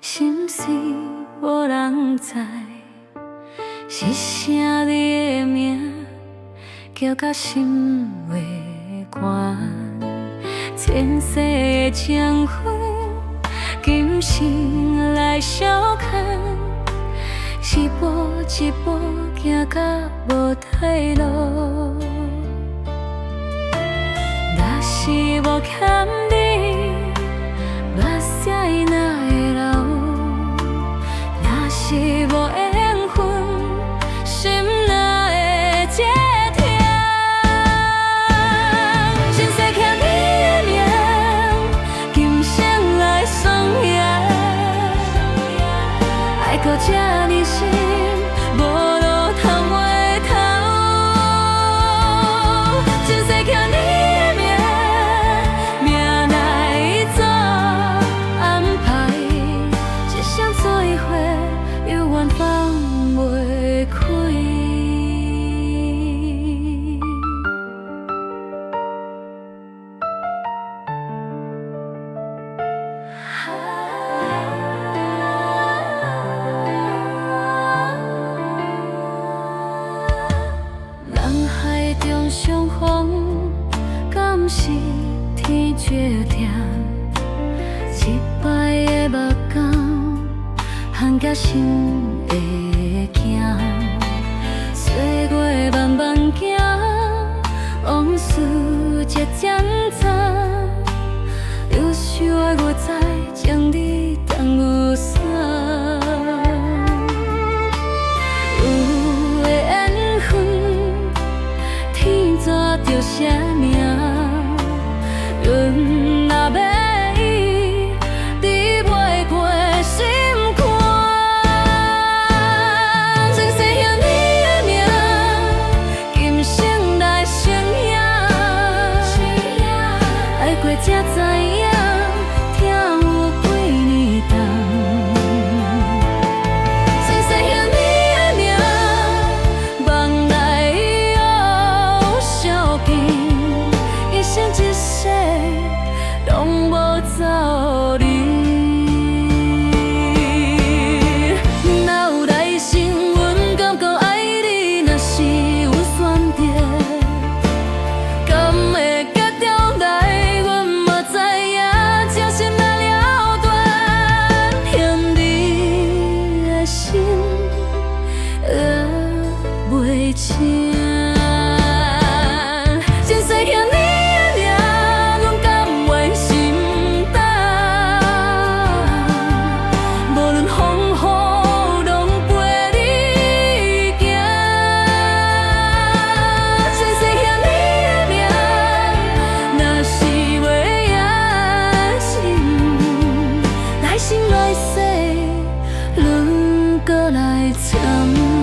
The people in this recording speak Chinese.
心碎无人知，是啥你的名叫甲心袂寒？前世的情分，今生来相牵，是步一步行到无退路。若是无欠你，目屎哪会流？是无缘分，心哪会这痛？前世欠你的名，今生来算赢。爱搁这呢深，无路通回头。前世欠你的名，命来怎安排？一生做一回。永远放袂开。人海中相逢，敢是天注定？一摆的目光，含甲心会惊。岁月慢慢行，往事渐渐知。忧伤的我知，情你当有伞。有的缘分，天怎着写名？论若要伊，你袂过心肝。前世欠你的名，今生来成影。爱过才知影，痛有几年重。前世欠你的名，梦来又相见，一生一世拢无走离。哪有来生，阮敢讲爱你？若是阮选择，敢会结中来？阮嘛知影，情深若了断，欠你的心还袂清。前世欠你的名，阮甘愿心重。无论风雨，拢陪你行。前世欠你的名，若是袂赢心，来生来世，轮过来参。